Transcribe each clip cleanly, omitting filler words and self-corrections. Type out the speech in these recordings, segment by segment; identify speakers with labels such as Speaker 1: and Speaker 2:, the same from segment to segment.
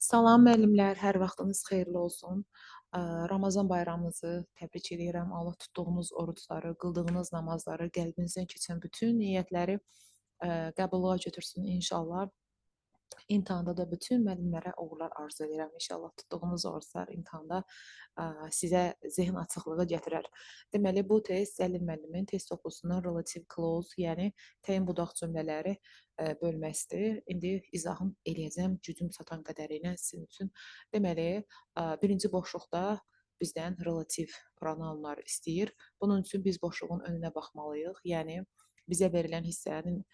Speaker 1: Salam müəllimlər, hər vaxtınız xeyirli olsun. Ramazan bayramınızı təbrik edirəm. Allah tutduğunuz orucları, qıldığınız namazları, qəlbinizdən keçən bütün niyyətləri qəbula götürsün inşallah. İmtahanda da bütün müəllimlərə uğurlar arzu edirəm. İnşallah tutduğunuz oruclar imtahanda sizə zehin açıqlığı gətirər. Deməli, bu test Zəlil müəllimin test toplusunun relative clause, yəni təyin budaq cümlələri bölməsidir. İndi izahım eləyəcəm gücüm çatan qədərilə sizin üçün. Deməli, birinci boşluqda bizdən relativ pronounlar istəyir. Bunun üçün biz boşluğun önünə baxmalıyıq. Yəni bizə verilən hissənin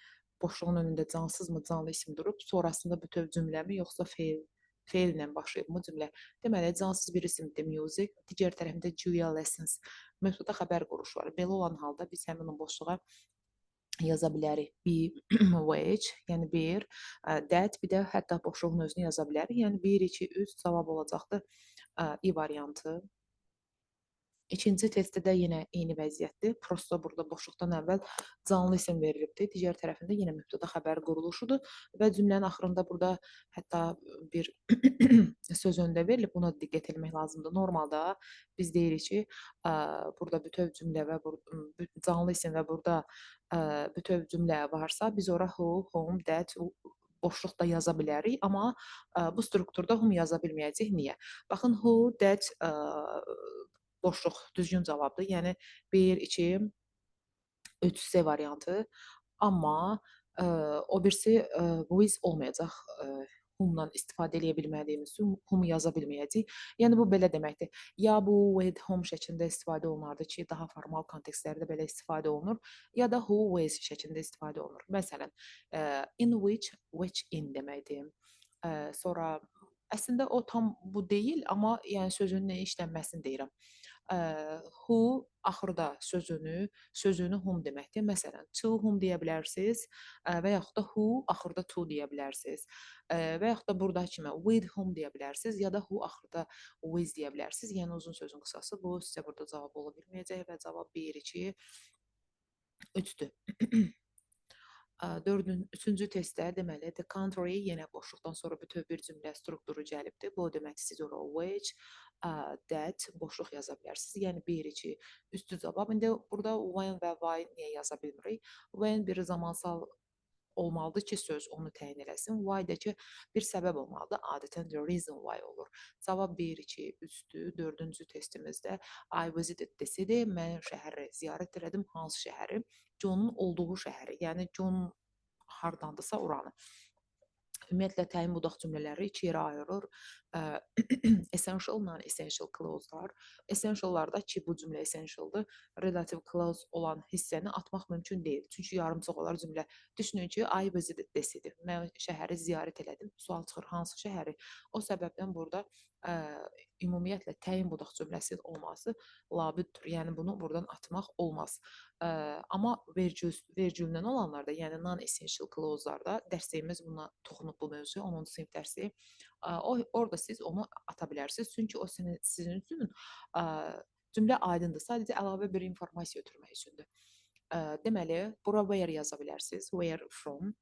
Speaker 1: boşluğun önündə cansızmı, canlı isim durub, sonrasında bütöv cümləmi, yoxsa feillə başlayıbmı cümlə. Deməli, cansız bir isimdir music, digər tərəfində Julia Lessons mövzuda xəbər quruşu var. Belə olan halda biz həmin o boşluğa yaza bilərik be, which, yəni bir, that, bir də hətta boşluğun özünü yaza bilərik. Yəni 1, 2, 3 cavab olacaqdır i variantı. İkinci testdə də yenə eyni vəziyyətdir. Prosta burada boşluqdan əvvəl canlı isim verilibdir. Digər tərəfində yenə mübtəda xəbər quruluşudur və cümlənin axırında burada hətta bir söz öndə verilib. Buna diqqət etmək lazımdır. Normalda biz deyirik ki, burada bütöv cümlə və canlı isim və burada bütöv cümlə varsa, biz ora who, whom, that boşluqda yaza bilərik, amma bu strukturda whom yaza bilməyəcəyik. Niyə? Baxın, who, that boşluq düzgün cavabdır. Yəni 1, 2, 3 C variantı. Amma o birisi with olmayacaq. Whom-dan istifadə edə bilmədiyimiz üçün whom yaza bilməyəcəyik. Yəni bu belə deməkdir. Ya bu with whom şəklində istifadə olunardı ki, daha formal kontekstlərdə belə istifadə olunur, ya da who with şəklində istifadə olunur. Məsələn, in which in deməkdir. Sonra əslində o tam bu deyil, amma yəni sözün nə işlənməsini deyirəm. Who axırda sözünü whom deməkdir. Məsələn, to whom deyə bilərsiniz və yaxud da who axırda to deyə bilərsiniz. Və yaxud da buradakı kimi with whom deyə bilərsiniz ya da who axırda with deyə bilərsiniz. Yəni uzun sözün qısası bu sizə burada cavab ola bilməyəcək və cavab 1, 2, 3-dür. Üçüncü testdə deməli the country yenə boşluqdan sonra bütöv bir cümlə strukturu gəlibdir. Bu demək siz ora which, that boşluq yaza bilərsiniz. Yəni 1, 2, üstü cavab. İndi burada when və why niyə yaza bilmirik? When bir zamansal olmalıdır ki, söz onu təyin eləsin. Why da ki, bir səbəb olmalıdır. Adətən the reason why olur. Cavab 1, 2, 3-dür. Dördüncü testimizdə I visited desədir. Mən şəhəri ziyarət elədim. Hansı şəhəri? John'un olduğu şəhəri. Yəni John hardandısa oranı. Ümumiyyətlə təyin budaq cümlələri iki yerə ayırır. Essential, non-essential clause'lar. Essential'larda ki, bu cümlə essential'dır. Relative clause olan hissəni atmaq mümkün deyil. Çünki yarımçıq olar cümlə. Düşünün ki, I visited desədir. Mən şəhəri ziyarət elədim. Sual çıxır, hansı şəhəri? O səbəbdən burada ümumiyyətlə təyin budaq cümləsinin olması labüddür. Yəni bunu buradan atmaq olmaz. Amma vergüllə olanlarda, yəni non-essential clause'larda dərsliyimiz buna toxunub bu mövzuya, 10-cu sinif dərsi. Orada siz onu ata bilərsiniz. Çünki o sizin üçün cümlə aydındır. Sadəcə əlavə bir informasiya ötürmək üçündür. Deməli, bura where yaza bilərsiniz. Where from.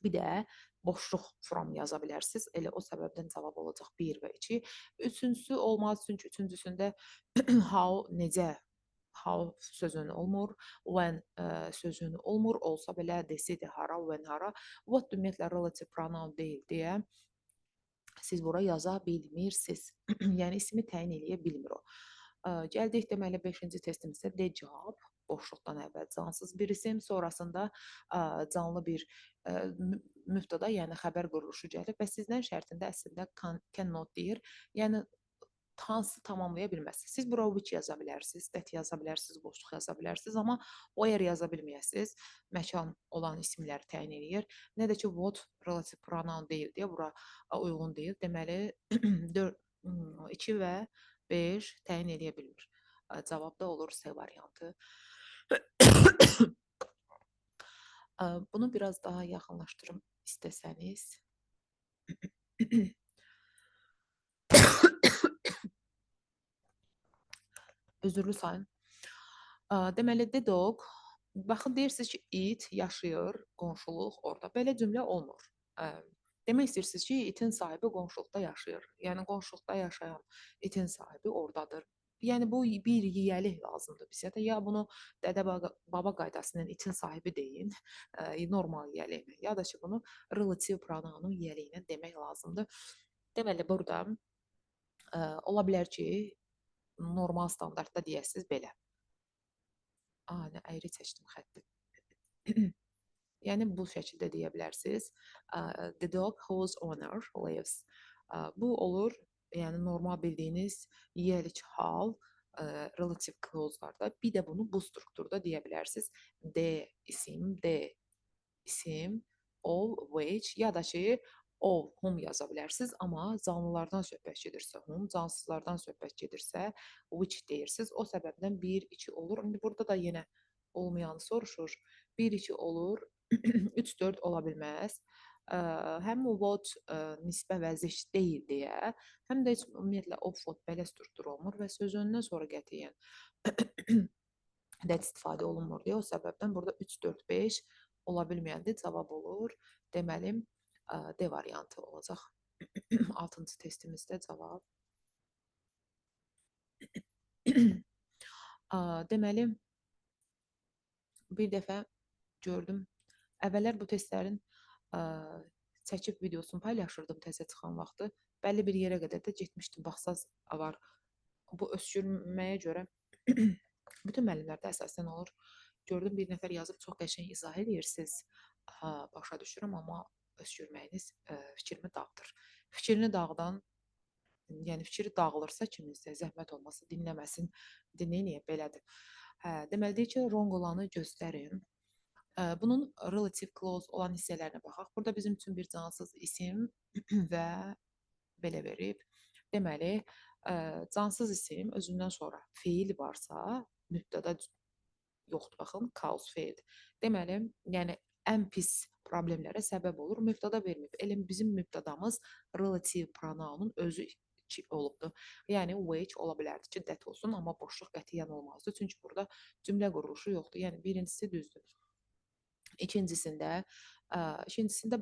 Speaker 1: Bir də boşluq from yaza bilərsiniz. Elə o səbəbdən cavab olacaq 1 və 2. Üçüncüsü olmaz, çünki üçüncüsündə how, necə, how sözünü olmur, when sözünü olmur, olsa belə deseydi hara, when hara. What ümumiyyətlə relative pronoun deyil deyə siz bura yaza bilmirsiniz. Yəni ismi təyin eləyə bilmir o. Gəldik deməli 5-ci testimizdə the job, boşluqdan əvvəl cansız bir isim, sonrasında canlı bir mübtəda, yəni xəbər quruluşu gəlib və sizdən şərtində əslində cannot deyir. Yəni hansı tamamlaya bilməzsiniz. Siz bura which yaza bilərsiniz, that yaza bilərsiniz, boşluq yaza bilərsiniz, amma where yaza bilməyəsiniz. Məkan olan isimləri təyin eləyir. Nə də ki what relative pronoun deyil deyə bura uyğun deyil. Deməli 2 və 5 təyin eləyə bilmir. Cavabda olur C variantı. Bunu biraz daha yaxınlaşdırım istəsəniz. Özürlü sayın. Deməli, the dog, baxın deyirsiniz ki, it yaşayır, qonşuluq orada. Belə cümlə olmur. Demək istəyirsiniz ki, itin sahibi qonşuluqda yaşayır. Yəni qonşuluqda yaşayan itin sahibi ordadır. Yəni bu bir yiyəlik lazımdır bizə də. Ya bunu dədə baba qaydasının itin sahibi deyin, normal yiyəliyinə, ya da ki bunu relativ pronounun yiyəliyinə demək lazımdır. Deməli burada ola bilər ki, normal standartda deyəsiniz belə. Nə əyri seçdim xətti. Yəni bu şəkildə deyə bilərsiniz. The dog whose owner lives. Bu olur, yəni normal bildiyiniz yiyəlik hal relative clause-larda. Bir də bunu bu strukturda deyə bilərsiniz. De isim, of, which ya da ki of, whom yaza bilərsiniz, amma canlılardan söhbət gedirsə whom, cansızlardan söhbət gedirsə which deyirsiniz. O səbəbdən 1, 2 olur. İndi burada da yenə olmayanı soruşur. 1, 2 olur. 3, 4 ola bilməz. Həm what nisbə vəziş deyil deyə, həm də heç ümumiyyətlə of, what belə struktur olmur və sözündən sonra qətiyyən that istifadə olunmur deyə o səbəbdən burada 3, 4, 5 ola bilməyəndə cavab olur. Deməli, D variantı olacaq. 6-cı testimizdə cavab. Deməli, bir dəfə gördüm. Əvvəllər bu testlərin çəkib videosunu paylaşırdım təzə çıxan vaxtı. Bəlli bir yerə qədər də getmişdim. Baxsaz var. Bu öskürməyə görə bütün müəllimlərdə əsasən olur. Gördüm bir nəfər yazıb çox qəşəng izah edirsiniz. Başa düşürəm, amma öskürməyiniz fikrimi dağıdır. Fikrini dağıdan, yəni fikri dağılırsa kiminsə zəhmət olmasa dinləməsin. Dinləyin, belədir. Deməli deyir ki, wrong olanı göstərin. Bunun relative clause olan hissələrinə baxaq. Burada bizim üçün bir cansız isim və belə verib. Deməli, cansız isim özündən sonra feil varsa, mübtəda yoxdur, baxın, cause feil. Deməli, yəni ən pis problemlərə səbəb olur. Mübtəda verməyib. Elə bizim mübtədamız relative pronounun özü olubdur. Yəni which ola bilərdi ki, that olsun, amma boşluq qətiyyən olmazdı. Çünki burada cümlə quruluşu yoxdur. Yəni birincisi düzdür. İkincisində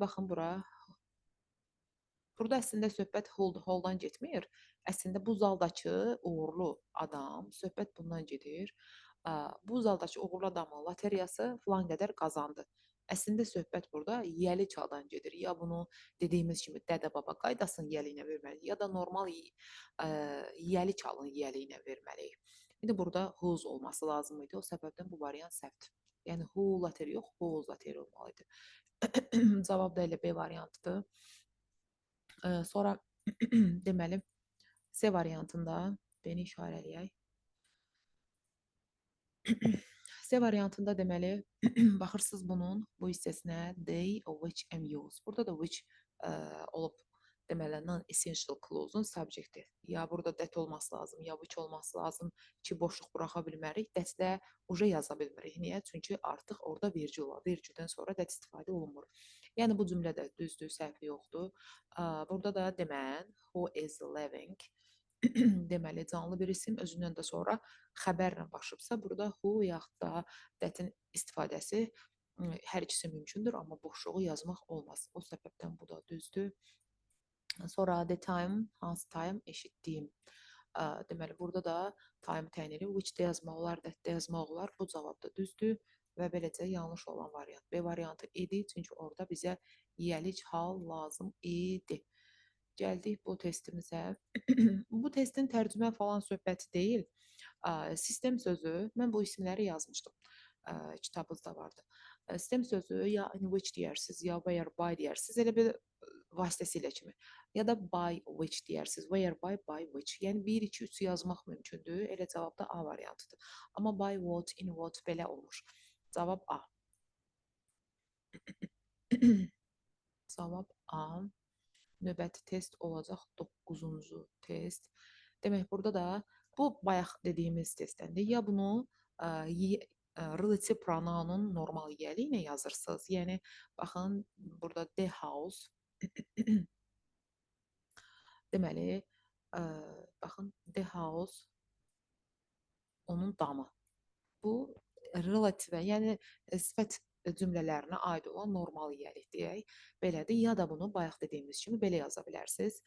Speaker 1: baxın bura. Burada əslində söhbət holdan getmir. Əslində bu zaldakı uğurlu adam, söhbət bundan gedir. Bu zaldakı uğurlu adamın loteriyası filan qədər qazandı. Əslində söhbət burada yiyəli çaldan gedir. Ya bunu dediyimiz kimi dədə-baba qaydasının yiyəliyinə verməliyik, ya da normal yiyəli çalın yiyəliyinə verməliyik. İndi burada whose olması lazım idi. O səbəbdən bu variant səhvdir. Yəni who lateri yox, whose lateri olmalıdır. Cavab da elə B variantıdır. Sonra deməli C variantında B-ni işarələyək. C variantında deməli baxırsınız bunun bu hissəsinə they, which and use. Burada da which olub deməli non-essential clause-un subjecti. Ya burada that olması lazım, ya which olması lazım ki, boşluq buraxa bilmərik. That-də uje yaza bilmirik. Niyə? Çünki artıq orada vergül var. Vergüldən sonra that istifadə olunmur. Yəni bu cümlədə düzdür, səhvi yoxdur. Burada da demən who is living deməli canlı bir isim özündən də sonra xəbərlə başlayıbsa, burada who yaxud da that-in istifadəsi hər ikisi mümkündür, amma boşluğu yazmaq olmaz. O səbəbdən bu da düzdür. Sonra the time, hansı time eşitdiyim. Deməli burada da time təyin edir. Which-də yazmaq olar, that-də yazmaq olar. Bu cavab da düzdür və beləcə yanlış olan variant. B variantı idi, çünki orada bizə yiyəlik hal lazım idi. Gəldik bu testimizə. Bu testin tərcümə falan söhbəti deyil. Sistem sözü, mən bu isimləri yazmışdım. Kitabınızda vardı. Sistem sözü ya in which deyərsiniz, ya where by deyərsiniz. Elə bir vasitəsilə kimi. Ya da by which deyərsiniz. Where by which. Yəni 1, 2, 3 yazmaq mümkündür. Elə cavab da A variantıdır. Amma by what, in what belə olmur. Cavab A. Cavab A. Növbəti test olacaq 9-cu test. Demək, burada da bu bayaq dediyimiz testdəndir. Ya bunu relative pronounun normal yiyəli ilə yazırsınız. Yəni, baxın, burada the house. Deməli, baxın, the house, onun damı. Bu relativə, yəni sifət cümlələrinə aid olan normal yiyəlik deyək. Belədir. Ya da bunu bayaq dediyimiz kimi belə yaza bilərsiniz.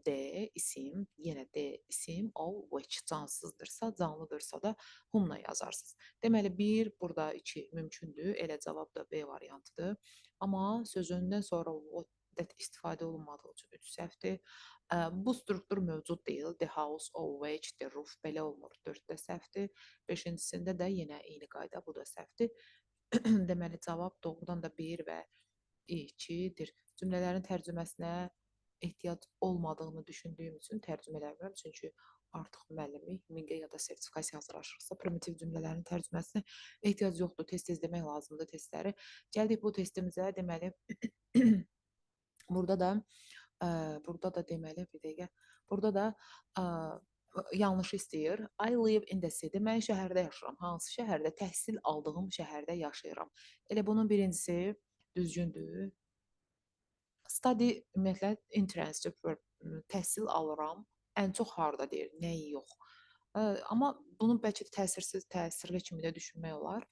Speaker 1: D isim, yenə D isim, o which cansızdırsa, canlıdırsa da whom-la yazarsınız. Deməli 1, burada 2 mümkündür. Elə cavab da B variantıdır. Amma sözündən sonra what istifadə olunmadığı üçün 3 səhvdir. Bu struktur mövcud deyil. The house, o which, the roof belə olmur. 4 də səhvdir. 5-cisində də yenə eyni qayda, bu da səhvdir. Deməli cavab doğrudan da 1 və 2-dir. Cümlələrin tərcüməsinə ehtiyac olmadığını düşündüyüm üçün tərcümə eləmirəm. Çünki artıq müəllimlik, MİQ-ə ya da sertifikasiya hazırlaşırsa, primitiv cümlələrin tərcüməsinə ehtiyac yoxdur. Tez-tez demək lazımdır testləri. Gəldik bu testimizə. Deməli burada da deməli bir dəqiqə. Burada da yanlış istəyir. I live in the city. Mən şəhərdə yaşayıram. Hansı şəhərdə? Təhsil aldığım şəhərdə yaşayıram. Elə bunun birincisi düzgündür. Study ümumiyyətlə internship təhsil alıram. Ən çox harda deyir, nəyi yox. Amma bunu bəlkə də təsirli kimi də düşünmək olar.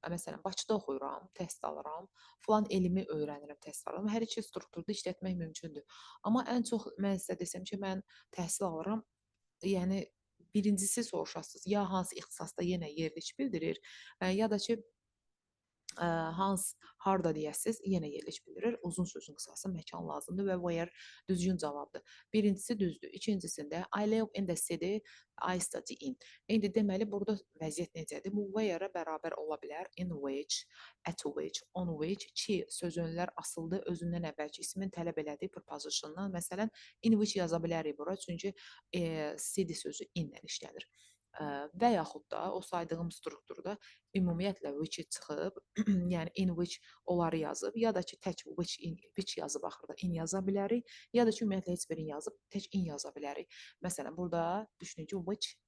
Speaker 1: Məsələn, Bakıda oxuyuram, təhsil alıram, filan elmi öyrənirəm, təhsil alıram. Hər iki strukturda işlətmək mümkündür. Amma ən çox mən sizə desəm ki, mən təhsil alıram, yəni birincisi soruşasınız, ya hansı ixtisasda yenə yerlik bildirir, ya da ki harda deyəsiz, yenə yerlik bildirir. Uzun sözün qısası məkan lazımdır və where düzgün cavabdır. Birincisi düzdür. İkincisində I live in the city, I study in. İndi deməli burada vəziyyət necədir? Bu where-ə bərabər ola bilər. In which, at which, on which ki sözünlər asıldır özündən əvvəlki ismin tələb elədiyi prepositiondan. Məsələn, in which yaza bilərik bura. Çünki city sözü in-lə işlənir. Və yaxud da o saydığım strukturda ümumiyyətlə which çıxıb, yəni in which onları yazıb, ya da ki tək which yazıb axırda in yaza bilərik, ya da ki ümumiyyətlə heç birini yazıb tək in yaza bilərik. Məsələn, burada düşünün ki which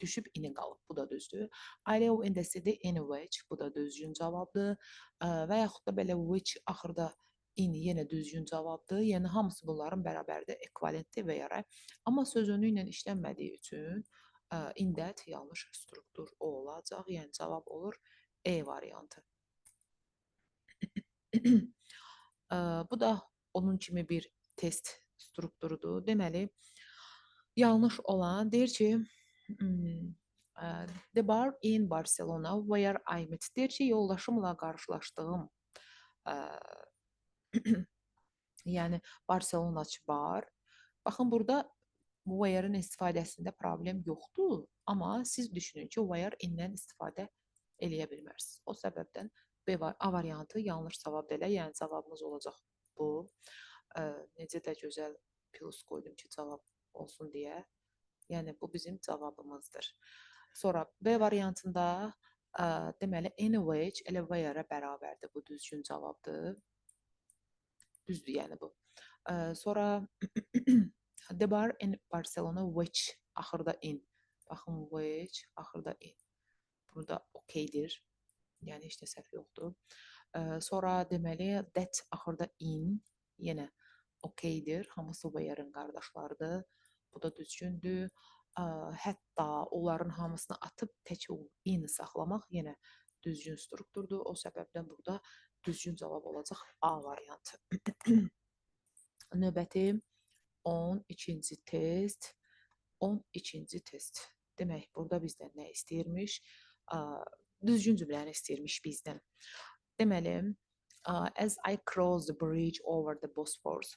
Speaker 1: düşüb in qalıb. Bu da düzdür. I live in the city in which, bu da düzgün cavabdır. Və yaxud da belə which axırda in yenə düzgün cavabdır. Yəni hamısı bunların bərabərdir, ekvivalentdir və ya. Amma sözünü ilə işlənmədiyi üçün in that yanlış struktur olacaq. Yəni cavab olur E variantı. Bu da onun kimi bir test strukturudur. Deməli, yanlış olan deyir ki, the bar in Barcelona where I met. Deyir ki, yoldaşımla qarşılaşdığım yəni Barcelonaçı bar. Baxın, burada where-in istifadəsində problem yoxdur, amma siz düşünün ki, where in-dən istifadə eləyə bilmərsiniz. O səbəbdən A variantı yanlış cavab elə, yəni cavabımız olacaq bu. Necə də gözəl plus qoydum ki, cavab olsun deyə. Yəni bu bizim cavabımızdır. Sonra B variantında deməli in which elə where-ə bərabərdir. Bu düzgün cavabdır. Düzdür yəni bu. Sonra the bar in Barcelona which axırda in. Baxın which axırda in. Burada okeydir. Yəni heç nə səhv yoxdur. Sonra deməli that axırda in. Yenə okeydir. Hamısı where-in qardaşlarıdır. Bu da düzgündür. Hətta onların hamısını atıb tək in saxlamaq yenə düzgün strukturdur. O səbəbdən burada düzgün cavab olacaq A variantı. Növbəti 12-ci test. 12-ci test. Demək, burada bizdən nə istəyirmiş? Düzgün cümləni istəyirmiş bizdən. Deməli, as I cross the bridge over the Bosphorus.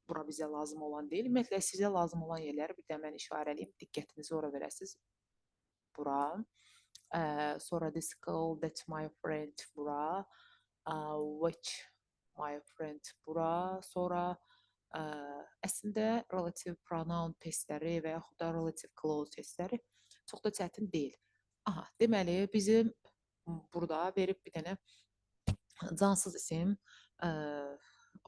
Speaker 1: Bura bizə lazım olan deyil. Ümumiyyətlə, sizə lazım olan yerləri bir də mən işarələyim. Diqqətinizi ora verəsiniz. Bura. Sonra the school that my friend bura. Which my friend bura. Sonra əslində relative pronoun testləri və yaxud da relative clause testləri çox da çətin deyil. Aha, deməli bizim burada verib bir dənə cansız isim,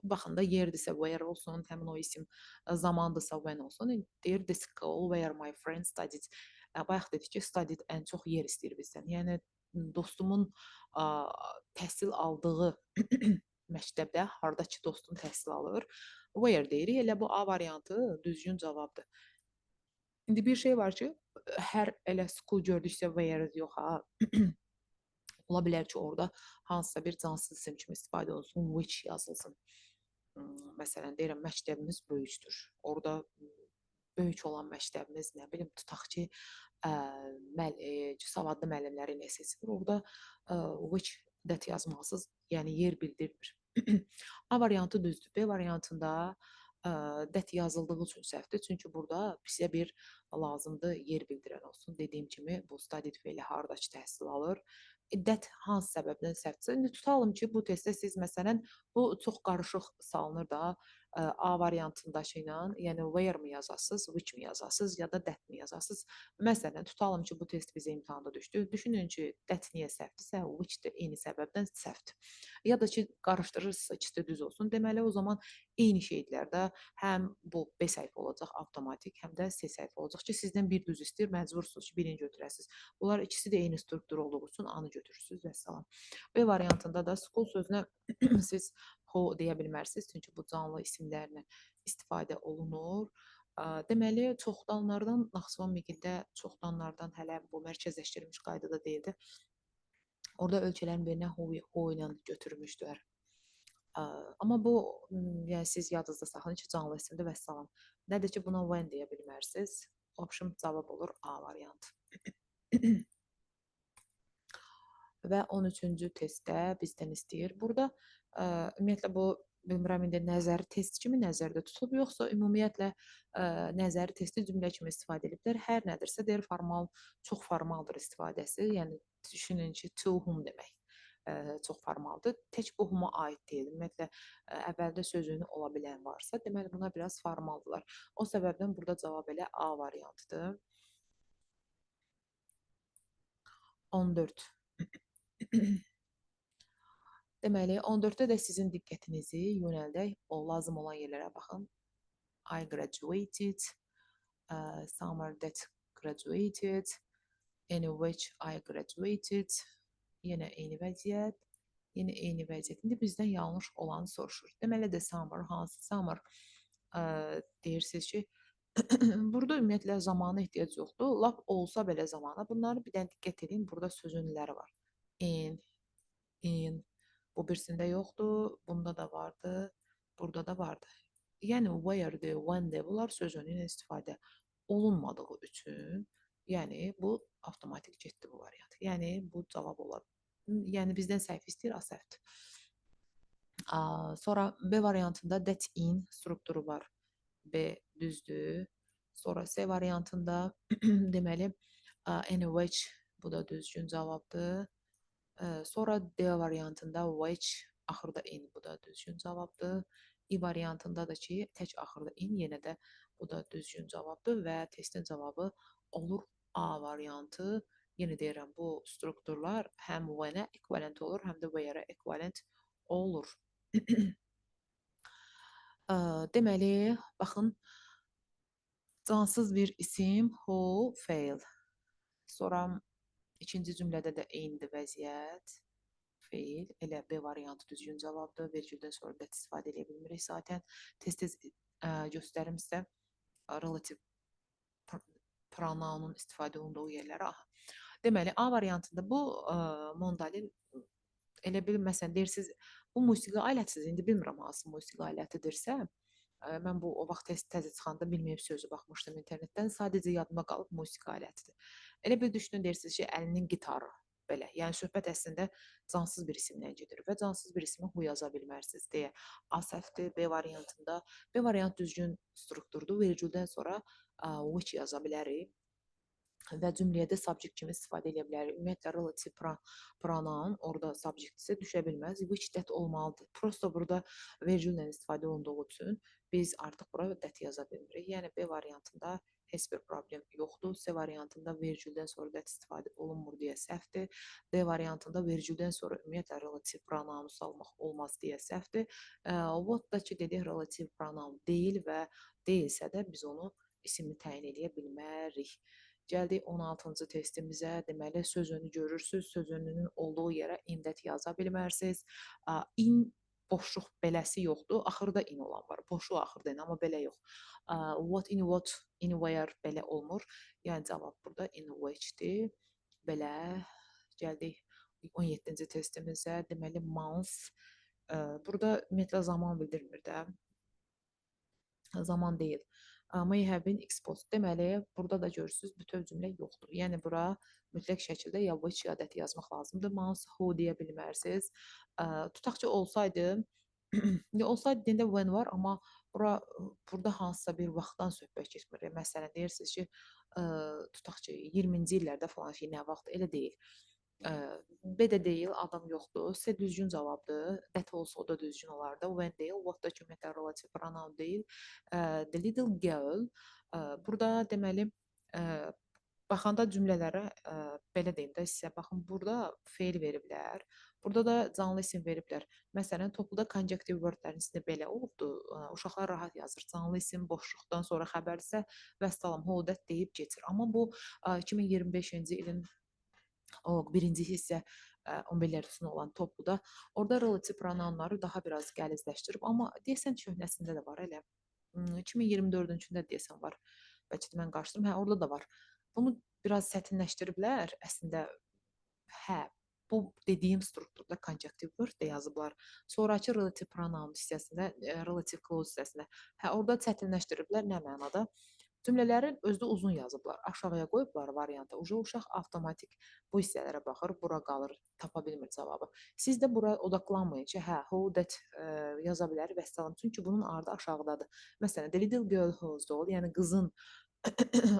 Speaker 1: baxın da yerdirsə where olsun, həmin o isim zamandırsa when olsun. Deyir the school where my friend studied. Bayaq dedik ki, studied ən çox yer istəyir bizdən. Yəni dostumun təhsil aldığı məktəbdə hardakı dostum təhsil alır. Where deyirik, elə bu A variantı düzgün cavabdır. İndi bir şey var ki, hər elə school gördüksə where yox ha. Ola bilər ki, orada hansısa bir cansız isim kimi istifadə olunsun, which yazılsın. Məsələn, deyirəm, məktəbimiz böyükdür. Orada böyük olan məktəbimiz, nə bilim, tutaq ki, savadlı müəllimlərin essesidir. Orada which that yazmalısınız, yəni yer bildirmir. A variantı düzdür. B variantında that yazıldığı üçün səhvdir. Çünki burada bizə bir lazımdır yer bildirən olsun. Dediyim kimi, bu studied feili hardakı təhsil alır. That hansı səbəbdən səhvdirsə, indi tutalım ki, bu testdə siz məsələn, bu çox qarışıq salınır da, A variantındakı ilə, yəni where mi yazasınız, which mi yazasınız, ya da that mi yazasınız. Məsələn, tutalım ki, bu test bizə imtahanda düşdü. Düşünün ki, that niyə səhvdirsə, which də eyni səbəbdən səhvdir. Ya da ki, qarışdırırsınızsa, ikisi də düz olsun. Deməli, o zaman eyni şeylərdə həm bu B səhv olacaq avtomatik, həm də C səhv olacaq ki, sizdən bir düz istəyir, məcbursunuz ki, birini götürəsiniz. Bunlar ikisi də eyni struktur olduğu üçün A-nı götürürsünüz və salam. B variantında da school sözünə siz ho deyə bilmərsiniz, çünki bu canlı isimlərlə istifadə olunur. Deməli, çoxdanlardan Naxçıvan MİQ-də çoxdanlardan hələ bu mərkəzləşdirilmiş qaydada deyildi. Orada ölkələrin birinə ho ilə götürmüşdülər. Amma bu, yəni siz yadınızda saxlayın ki, canlı isimdir və salam. Nədir ki, buna when deyə bilmərsiniz. Option cavab olur A variantı. Və 13-cü testdə bizdən istəyir. Burada ümumiyyətlə bu bilmirəm indi nəzəri test kimi nəzərdə tutulub, yoxsa ümumiyyətlə nəzəri testi cümlə kimi istifadə ediblər. Hər nədirsə deyir formal, çox formaldır istifadəsi. Yəni düşünün ki, to whom demək çox formaldır. Tək bu whom-a aid deyil. Ümumiyyətlə əvvəldə sözünü ola bilən varsa, deməli buna biraz formaldılar. O səbəbdən burada cavab elə A variantıdır. 14. Deməli, 14-də də sizin diqqətinizi yönəldək, o lazım olan yerlərə baxın. I graduated, summer that graduated, in which I graduated, yenə eyni vəziyyət, yenə eyni vəziyyət. İndi bizdən yanlış olanı soruşur. Deməli də summer, hansı summer deyirsiniz ki, burada ümumiyyətlə zamana ehtiyac yoxdur. Lap olsa belə zamana. Bunları bir dənə diqqət edin, burada sözünləri var. In, bu birisində yoxdur, bunda da vardı, burada da vardı. Yəni where'dir, when'dir, bunlar sözünün istifadə olunmadığı üçün, yəni bu avtomatik getdi bu variant. Yəni bu cavab olar. Yəni bizdən səhv istəyir, A səhvdir. Sonra B variantında that in strukturu var. B düzdür. Sonra C variantında deməli in which, bu da düzgün cavabdır. Sonra D variantında which, axırda in, bu da düzgün cavabdır. I variantında da ki, tək axırda in, yenə də bu da düzgün cavabdır və testin cavabı olur A variantı. Yenə deyirəm, bu strukturlar həm when-ə ekvivalent olur, həm də where-ə ekvivalent olur. Deməli, baxın, cansız bir isim who fail. Sonra ikinci cümlədə də eynidir vəziyyət. Fail, elə B variantı düzgün cavabdır. Vergüldən sonra da istifadə edə bilmirik zaten. Tez-tez göstərim sizə relative pronounun istifadə olunduğu yerlərə. Deməli, A variantında bu Mondalin elə bil, məsələn, deyirsiniz, bu musiqi alətsiz, indi bilmirəm hansı musiqi alətidirsə, mən bu o vaxt təzə çıxanda bilməyib sözü baxmışdım internetdən, sadəcə yadıma qalıb musiqi alətidir. Elə bir düşünün, deyirsiniz ki, əlinin gitarı, belə. Yəni söhbət əslində cansız bir isimdən gedir və cansız bir ismi hu yaza bilmərsiniz deyə A səhvdir B variantında. B variant düzgün strukturdur. Vergüldən sonra which yaza bilərik və cümləyə də subject kimi istifadə edə bilərik. Ümumiyyətlə, relative pronoun orada subject isə düşə bilməz. Which that olmalıdır. Prosto burada vergüllə istifadə olunduğu üçün biz artıq bura that yaza bilmirik. Yəni B variantında heç bir problem yoxdur. C variantında vergüldən sonra that istifadə olunmur deyə səhvdir. D variantında vergüldən sonra ümumiyyətlə relative pronounu salmaq olmaz deyə səhvdir. What da ki, dedik relative pronoun deyil və deyilsə də biz onu isimli təyin edə bilmərik. Gəldik 16-cı testimizə. Deməli, sözünü görürsünüz. Sözünün olduğu yerə in that yaza bilmərsiniz. In boşluq beləsi yoxdur. Axırda in olan var. Boşluq axırda in, amma belə yox. What, in where belə olmur. Yəni cavab burada in which'dir. Belə gəldik 17-ci testimizə, deməli month burada ümumiyyətlə zaman bildirmir də, zaman deyil. May have been exposed. Deməli, burada da görürsüz, bütöv cümlə yoxdur. Yəni, bura mütləq şəkildə ya which ya that yazmaq lazımdır. Month, who deyə bilmərsiniz. Tutaq ki, olsaydı, olsaydı deyəndə when var, amma burada hansısa bir vaxtdan söhbət getmir. Məsələn, deyirsiniz ki, tutaq ki, 20-ci illərdə falan şey nə vaxt, elə deyil. B də deyil, adam yoxdur. C düzgün cavabdır. That also da düzgün olardı. When deyil, what documental relative pronoun deyil. The little girl. Burada deməli baxanda cümlələrə belə deyim də sizə, baxın, burada feil veriblər. Burada da canlı isim veriblər. Məsələn, topluda conjunctive wordlərin içində belə olubdur. Uşaqlar rahat yazır. Canlı isim boşluqdan sonra xəbərsə vəssalam, hold that deyib keçir. Amma bu 2025-ci ilin o birinci hissə 11-lər üstünə olan topluda orada relativ pronounları daha biraz gəlizləşdirib, amma deyəsən köhnəsində də var elə. 2024-cündə deyəsən var. Bəlkə də mən qarışdırdım. Hə, orada da var. Bunu biraz çətinləşdiriblər. Əslində hə, bu dediyim strukturda conjunctive word də yazıblar. Sonrakı relative pronoun hissəsində, relative clause hissəsində. Hə, orada çətinləşdiriblər nə mənada? Cümlələrin özdə uzun yazıblar. Aşağıya qoyublar variantı. Uşaq avtomatik bu hissələrə baxır, bura qalır, tapa bilmir cavabı. Siz də bura odaqlanmayın ki, hə, who that yaza bilər və salam. Çünki bunun ardı aşağıdadır. Məsələn, the little girl whose doll, yəni qızın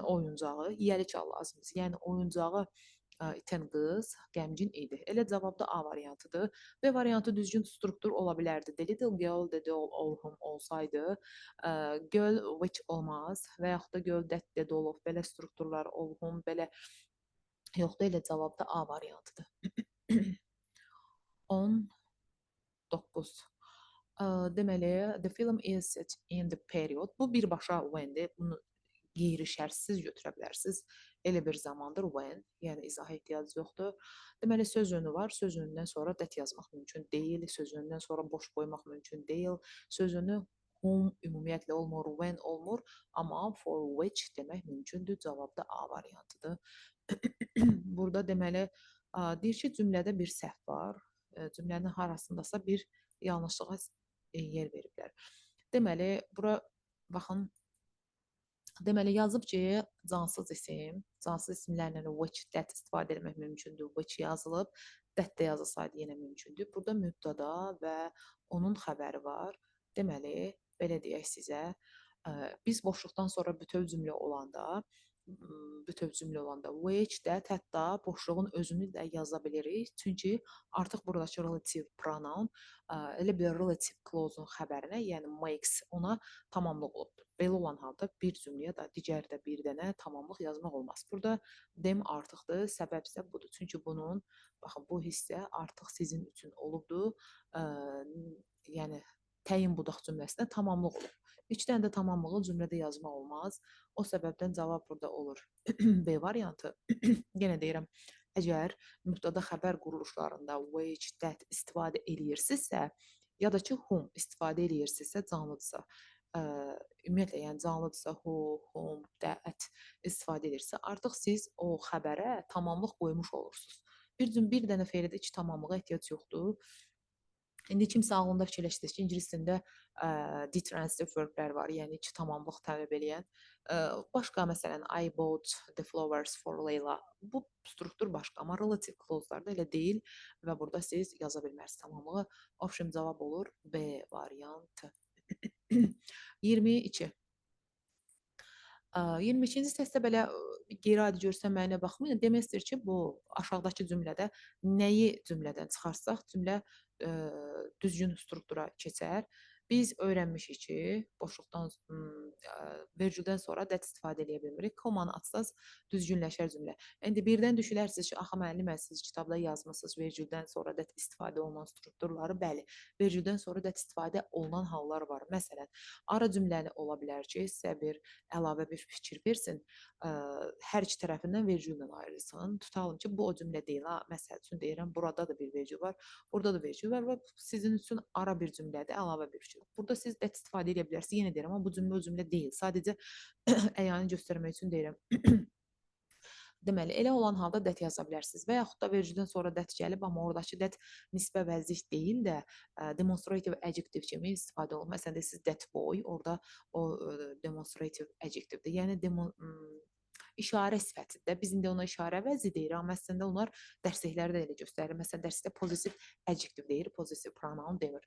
Speaker 1: oyuncağı, yiyəlik al lazımdır. Yəni oyuncağı itən qız qəmgin idi. Elə cavabda A variantıdır. B variantı düzgün struktur ola bilərdi. The little girl, the doll, all whom olsaydı, girl which olmaz və yaxud da girl that, the doll of, belə strukturlar, all whom, belə yoxdur, elə cavabda A variantıdır. 19. Deməli, the film is set in the period. Bu birbaşa when'dir. Bunu qeyri-şərtsiz götürə bilərsiniz. Elə bir zamandır when, yəni izaha ehtiyac yoxdur. Deməli, söz önü var. Söz önündən sonra that yazmaq mümkün deyil. Söz önündən sonra boş qoymaq mümkün deyil. Söz önü whom ümumiyyətlə olmur, when olmur. Amma for which demək mümkündür. Cavabda A variantıdır. Burada deməli, deyir ki, cümlədə bir səhv var. Cümlənin harasındasa bir yanlışlığa yer veriblər. Deməli, bura baxın, deməli yazıb ki, cansız isim, cansız isimlərlə which, that istifadə etmək mümkündür. Which yazılıb, that də yazılsaydı yenə mümkündür. Burada mübtada və onun xəbəri var. Deməli, belə deyək sizə, biz boşluqdan sonra bütöv cümlə olanda, which, that, hətta boşluğun özünü də yaza bilirik. Çünki artıq buradakı relative pronoun elə bir relative clause-un xəbərinə, yəni makes, ona tamamlıq olubdur. Belə olan halda bir cümləyə də digər də bir dənə tamamlıq yazmaq olmaz. Burada dem artıqdır, səbəb isə budur. Çünki bunun, baxın, bu hissə artıq sizin üçün olubdur. Yəni təyin budaq cümləsinə tamamlıq olub. 3 dənə də tamamlığı cümlədə yazmaq olmaz. O səbəbdən cavab burada olur. B variantı. Yenə deyirəm, əgər mübtada xəbər quruluşlarında which, that istifadə eləyirsinizsə, ya da ki whom istifadə eləyirsinizsə, canlıdırsa, ümumiyyətlə, yəni canlıdırsa who, whom, that istifadə edirsə, artıq siz o xəbərə tamamlıq qoymuş olursunuz. Bir dənə feildə iki tamamlığa ehtiyac yoxdur. İndi kimsə ağlında fikirləşdir ki, ingilis dilində detransitive verblər var, yəni iki tamamlıq tələb eləyən. Başqa, məsələn, I bought the flowers for Layla. Bu struktur başqa, amma relative clause-larda elə deyil və burada siz yaza bilmərsiniz tamamlığı. Option cavab olur B variantı. 22. 22-ci testdə belə qeyri-adi görsənməyinə baxmayın. Demək istəyir ki, bu aşağıdakı cümlədə nəyi cümlədən çıxarsaq, cümlə düzgün struktura keçər. Biz öyrənmişik ki, boşluqdan vergüldən sonra that istifadə edə bilmirik. Komanı açsaz düzgünləşər cümlə. İndi birdən düşünərsiniz ki, axı müəllimə, siz kitabda yazmısınız vergüldən sonra that istifadə olunan strukturları. Bəli, vergüldən sonra that istifadə olunan hallar var. Məsələn, ara cümləli ola bilər ki, sizə bir əlavə bir fikir versin, hər iki tərəfindən vergüllə ayrılsın. Tutalım ki, bu o cümlə deyil. Məsəl üçün deyirəm, burada da bir vergül var, burada da vergül var və sizin üçün ara bir cümlədir, əlavə bir fikir. Burada siz that istifadə edə bilərsiniz. Yenə deyirəm, amma bu cümlə o cümlə deyil. Sadəcə əyanı göstərmək üçün deyirəm. Deməli, elə olan halda that yaza bilərsiniz və yaxud da vericidən sonra that gəlib, amma oradakı that nisbə vəzif deyil də demonstrative adjective kimi istifadə olunur. Məsələn, siz that boy, orada o demonstrative adjectivedir. Yəni işarə sifətidir. Biz indi ona işarə vəzi deyirik, amma əslində onlar dərsliklərdə elə göstərir. Məsələn, dərslikdə possessive adjective deyir, possessive pronoun demir.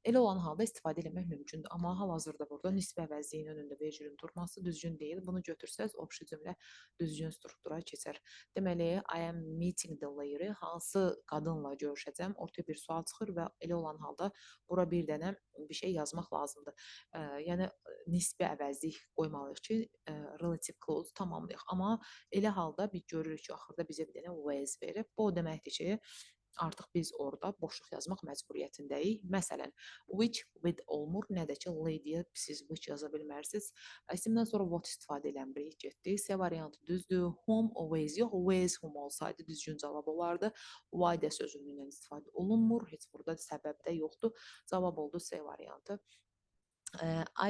Speaker 1: Elə olan halda istifadə etmək mümkündür. Amma hal-hazırda burada nisbə vəzliyin önündə vericinin durması düzgün deyil. Bunu götürsəz, obşi cümlə düzgün struktura keçər. Deməli, I am meeting the lady, hansı qadınla görüşəcəm? Ortaya bir sual çıxır və elə olan halda bura bir dənə bir şey yazmaq lazımdır. Yəni nisbi əvəzlik qoymalıyıq ki, relative clause tamamlayaq. Amma elə halda biz görürük ki, axırda bizə bir dənə was verib. Bu o deməkdir ki, artıq biz orada boşluq yazmaq məcburiyyətindəyik. Məsələn, which with olmur, nə də ki, lady'yə siz which yaza bilmərsiniz. İsimdən sonra what istifadə eləmirik, getdik. C variantı düzdür. Whom, always yox, always whom olsaydı düzgün cavab olardı. Why də sözündən istifadə olunmur. Heç burada səbəb də yoxdur. Cavab oldu C variantı.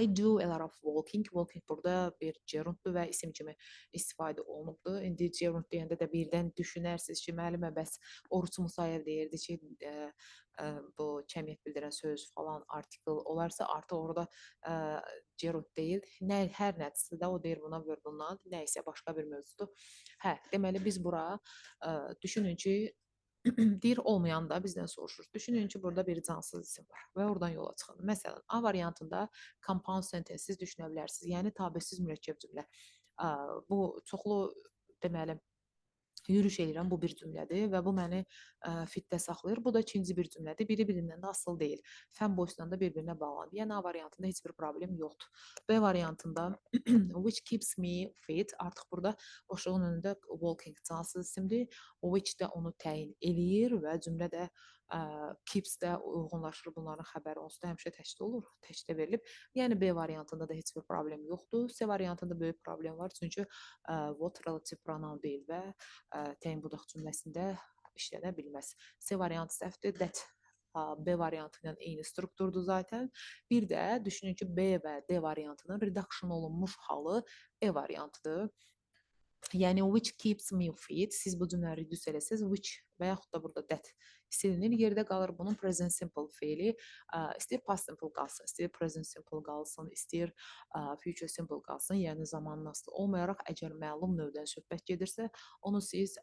Speaker 1: I do a lot of walking. Walking burada bir gerunddur və isim kimi istifadə olunubdur. İndi gerund deyəndə də birdən düşünərsiniz ki, müəllimə bəs Oruç Musayev deyirdi ki, bu kəmiyyət bildirən söz falan artikel olarsa artıq orada gerund deyil. Hər nədirsə də o deyir buna verbundan, nə isə başqa bir mövzudur. Deməli biz bura düşünün ki, deyir olmayan da bizdən soruşur. Düşünün ki, burada bir cansız isim var və oradan yola çıxın. Məsələn, A variantında compound sentence siz düşünə bilərsiniz. Yəni tabesiz mürəkkəb cümlə. Bu çoxlu deməli yürüş edirəm, bu bir cümlədir və bu məni fitdə saxlayır. Bu da ikinci bir cümlədir. Biri birindən də asılı deyil. Fəm boşluğunda bir-birinə bağlanır. Yəni A variantında heç bir problem yoxdur. B variantında which keeps me fit. Artıq burada boşluğun önündə walking cansız isimdir. Which də onu təyin eləyir və cümlə də keeps də uyğunlaşır. Bunların xəbəri onsuz da həmişə təkdə olur, təkdə verilib. Yəni B variantında da heç bir problem yoxdur. C variantında böyük problem var. Çünki what relative pronoun deyil və təyin budaq cümləsində işlənə bilməz. C variantı səhvdir. That B variantı ilə eyni strukturdur zaten. Bir də düşünün ki, B və D variantının reduction olunmuş halı E variantıdır. Yəni which keeps me fit. Siz bu cümləni reduce eləsəz, which və yaxud da burada that silinir. Yerdə qalır bunun present simple feili. İstəyir past simple qalsın, istəyir present simple qalsın, istəyir future simple qalsın. Yəni zamanın asılı olmayaraq əgər məlum növdən söhbət gedirsə, onu siz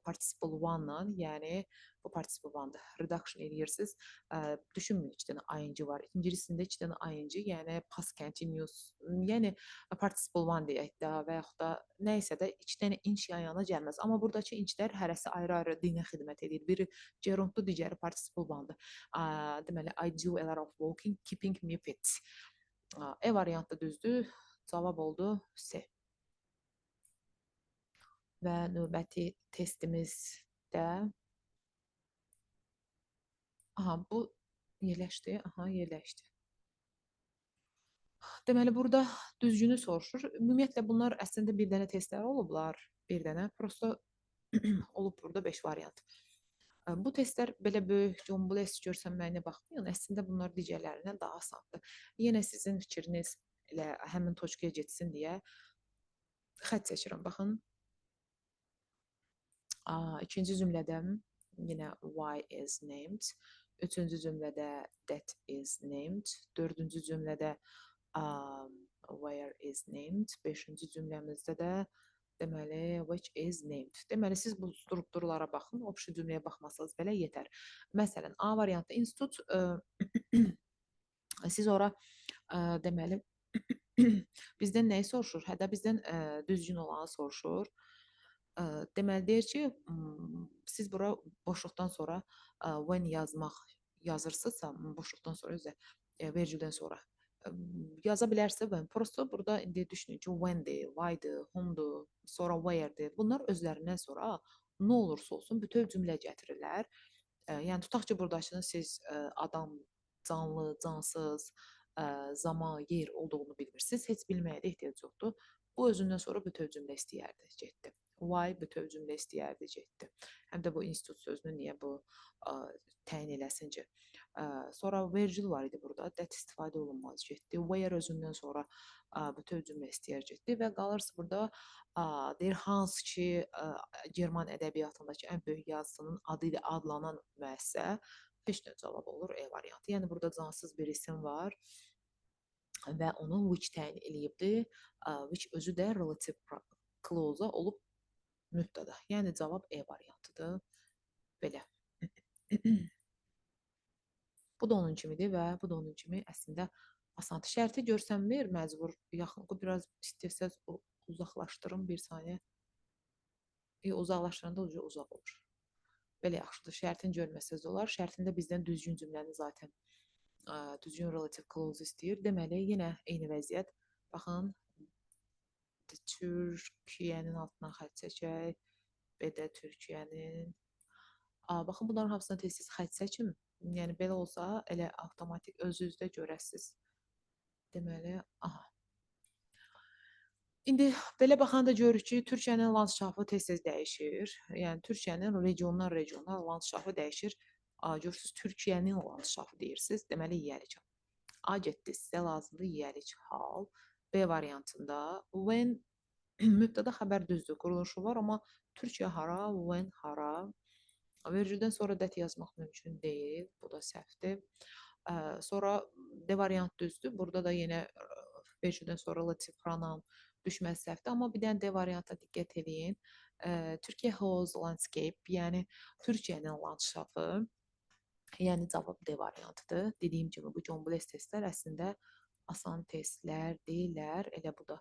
Speaker 1: participle one-la, yəni bu participle one-dır, reduction edirsiniz. Düşünməyin, 2 dənə ing var. İkincisində 2 dənə ing, yəni past continuous, yəni participle one deyək də və yaxud da nə isə də 2 dənə inc yan-yana gəlməz. Amma buradakı inclər hərəsi ayrı-ayrı dinə xidmət edir. Biri gerunddur, digəri participle one-dır. Deməli, I do a lot of walking, keeping me fit. E variantı düzdür. Cavab oldu C. Və növbəti testimizdə bu yerləşdi. Yerləşdi. Deməli, burada düzgünü soruşur. Ümumiyyətlə, bunlar əslində bir dənə testlər olublar. Bir dənə. Prosto olub burada 5 variant. Bu testlər belə böyük, complex görsənməyinə baxmayın. Əslində, bunlar digərlərindən daha asandır. Yenə sizin fikriniz elə həmin toçkaya getsin deyə xətt çəkirəm. Baxın. İkinci cümlədə yenə why is named. Üçüncü cümlədə that is named. Dördüncü cümlədə where is named. Beşinci cümləmizdə də deməli which is named. Deməli siz bu strukturlara baxın, obşi cümləyə baxmasanız belə yetər. Məsələn, A variantı institut siz ora deməli bizdən nəyi soruşur? Hətta bizdən düzgün olanı soruşur. Deməli deyir ki, siz bura boşluqdan sonra when yazırsınızsa, boşluqdan sonra üzə vergüldən sonra yaza bilərsə when. Prosto burada indi düşünün ki, when'dir, why'dır, whom'dur, sonra where'dir. Bunlar özlərindən sonra nə olursa olsun bütöv cümlə gətirirlər. Yəni tutaq ki, buradakını siz adam, canlı, cansız, zaman, yer olduğunu bilmirsiniz. Heç bilməyə də ehtiyac yoxdur. Bu özündən sonra bütöv cümlə istəyərdi, getdi. Why bütöv cümlə istəyərdi, getdi. Həm də bu institut sözünü niyə bu təyin eləsin ki? Sonra Virgil var idi burada. That istifadə olunmaz getdi. Where özündən sonra bütöv cümlə istəyər getdi və qalırsa burada deyir hansı ki German ədəbiyyatındakı ən böyük yazıçının adı ilə adlanan müəssisə heç nə cavab olur E variantı. Yəni burada cansız bir isim var və onun which təyin eləyibdi. Which özü də relative clause olub mübtəda. Yəni cavab E variantıdır. Belə. Bu da onun kimidir və bu da onun kimi əslində asandır. Şərti görsənmir, məcbur. Yaxın, biraz istəsəz uzaqlaşdırım bir saniyə. Uzaqlaşdıranda uzaq olur. Belə yaxşıdır. Şərtin görməsəz olar. Şərtində bizdən düzgün cümləni zaten düzgün relative clause istəyir. Deməli, yenə eyni vəziyyət. Baxın, Türkiyənin altından xətt çəkək. B də Türkiyənin. Baxın, bunların hamısına tez-tez xətt çəkin. Yəni, belə olsa, elə avtomatik özünüzdə görəsiniz. Deməli, aha. İndi belə baxanda görürük ki, Türkiyənin landşafı tez-tez dəyişir. Yəni, Türkiyənin regiondan regiona landşafı dəyişir. Görürsünüz, Türkiyənin landşafı deyirsiniz. Deməli, yiyəlik. A getdi, sizə lazımdır yiyəlik hal. B variantında when mübtəda xəbər düzdür, quruluşu var, amma Türkiyə hara, when hara. Vericidən sonra that yazmaq mümkün deyil. Bu da səhvdir. Sonra D variant düzdür. Burada da yenə vericidən sonra relative pronoun düşməz səhvdir. Amma bir dənə D varianta diqqət edin. Türkiyə has landscape, yəni Türkiyənin landşafı. Yəni cavab D variantıdır. Dediyim kimi bu Combles testlər əslində asan testlər deyirlər. Elə bu da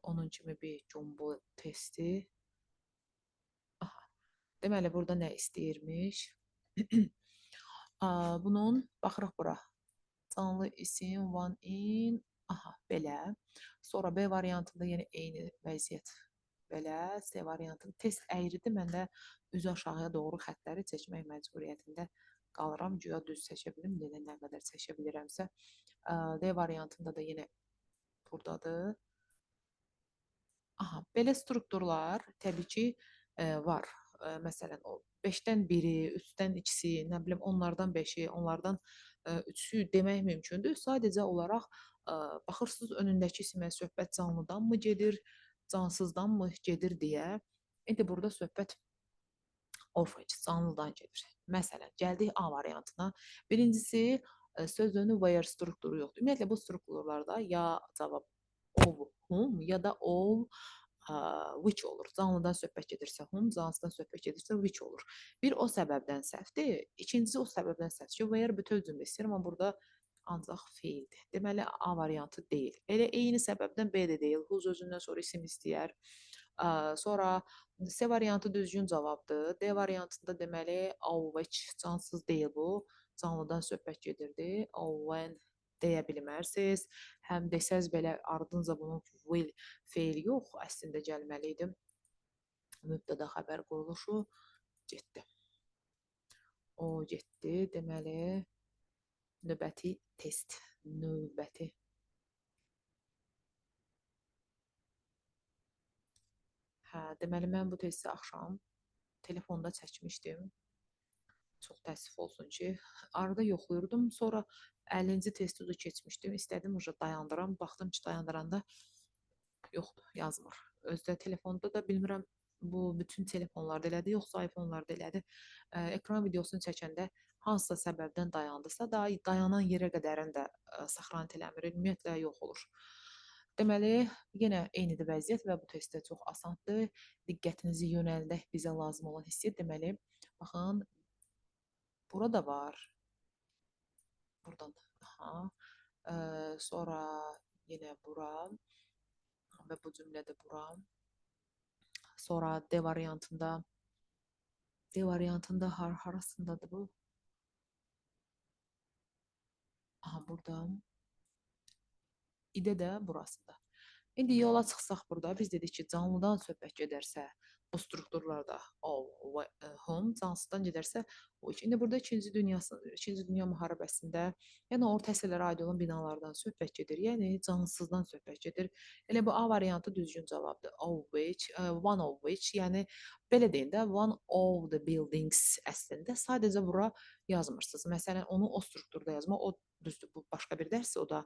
Speaker 1: onun kimi bir Combo testi. Aha. Deməli burada nə istəyirmiş? Bunun baxırıq bura. Canlı isim one in. Aha, belə. Sonra B variantında yenə eyni vəziyyət. Belə. C variantında test əyridir. Mən də üzü aşağıya doğru xəttləri çəkmək məcburiyyətində qalıram. Güya düz çəkə bilim. Nə qədər çəkə bilirəmsə. D variantında da yenə buradadır. Aha, belə strukturlar təbii ki var. Məsələn, o 5-dən biri, 3-dən ikisi, nə bilim, onlardan 5-i, onlardan 3-ü demək mümkündür. Sadəcə olaraq baxırsınız önündəki isimə söhbət canlıdanmı gedir, cansızdanmı gedir deyə. İndi burada söhbət orphanage, canlıdan gedir. Məsələn, gəldik A variantına. Birincisi, sözünün where strukturu yoxdur. Ümumiyyətlə, bu strukturlarda ya cavab of, whom, ya da of, which olur. Canlıdan söhbət gedirsə whom, cansızdan söhbət gedirsə which olur. Bir o səbəbdən səhvdir. İkincisi o səbəbdən səhvdir ki, where bütöv cümlə istəyir, amma burada ancaq feildir. Deməli, A variantı deyil. Elə eyni səbəbdən B də deyil. Whose özündən sonra isim istəyər. Sonra C variantı düzgün cavabdır. D variantında deməli of which cansız deyil bu. Canlıdan söhbət gedirdi. Of when deyə bilmərsiniz. Həm desəz belə ardınca bunun will feil yox, əslində gəlməli idi. Mübtəda xəbər quruluşu getdi. O getdi, deməli növbəti test, növbəti. Deməli mən bu testi axşam telefonda çəkmişdim. Çox təəssüf olsun ki, arada yoxlayırdım. Sonra 50-ci testi keçmişdim. İstədim dayandıram. Baxdım ki, dayandıranda yoxdur, yazmır. Özdə telefonda da bilmirəm bu bütün telefonlarda elədir, yoxsa iPhone-larda elədir. Ekran videosunu çəkəndə hansısa səbəbdən dayandısa, dayanan yerə qədərin də saxlanı eləmir. Ümumiyyətlə yox olur. Deməli, yenə eynidir vəziyyət və bu test də çox asandır. Diqqətinizi yönəldək bizə lazım olan hissə. Deməli, baxın, burada var. Buradan. Aha. Sonra yenə bura və bu cümlədə bura. Sonra D variantında harasındadır bu? Aha, burada. İdə də burasında. İndi yola çıxsaq burada, biz dedik ki, canlıdan söhbət gedərsə, bu strukturlarda of, whom, cansızdan gedərsə, o iki. İndi burada İkinci Dünya müharibəsində, yəni orta əsrlərə aid olan binalardan söhbət gedir, yəni cansızdan söhbət gedir. Elə bu A variantı düzgün cavabdır. Of which, one of which, yəni belə deyin də, one of the buildings əslində sadəcə bura yazmırsınız. Məsələn, onu o strukturda yazma, o düzdür, bu başqa bir dərsdir, o da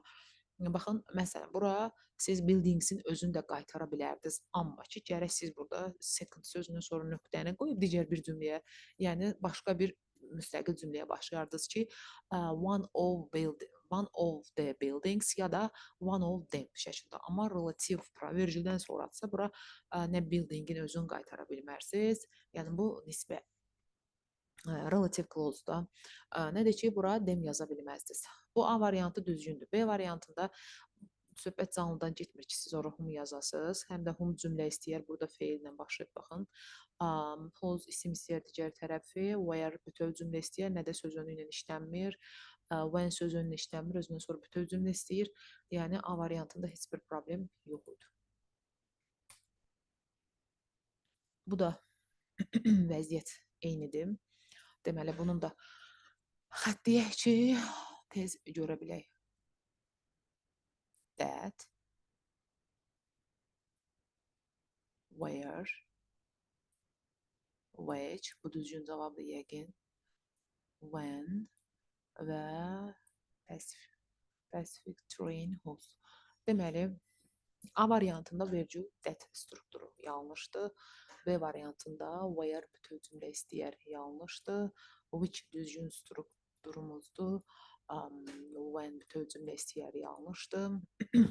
Speaker 1: baxın, məsələn, bura siz buildingsin özünü də qaytara bilərdiniz, amma ki, gərək siz burada second sözünün sonra nöqtəni qoyub digər bir cümləyə, yəni başqa bir müstəqil cümləyə başlayardınız ki, one of the buildings ya da one of them şəklində. Amma relativ vergüldən sonrası bura nə buildingin özünü qaytara bilmərsiniz. Yəni bu nisbə relative clause-da nədir ki, bura dem yaza bilməzdiniz. Bu A variantı düzgündür. B variantında söhbət canlıdan getmir ki, siz ora hum yazasınız. Həm də hum cümlə istəyər. Burada feillə başlayıb baxın. Whose isim istəyər digər tərəfi, where bütöv cümlə istəyər, nə də söz önü ilə işlənmir. When söz önü işlənmir, özündən sonra bütöv cümlə istəyir. Yəni A variantında heç bir problem yox idi. Bu da vəziyyət eynidir. Deməli, bunun da xəttiyək ki, tez görə bilək. That, where, which, bu düzgün cavabdır yəqin. When və Pacific train whose. Deməli, A variantında vergül that strukturu yanlışdır. B variantında where bütöv cümlə istəyər yanlışdır. Which düzgün strukturumuzdur. When bütöv cümlə istəyər yanlışdır.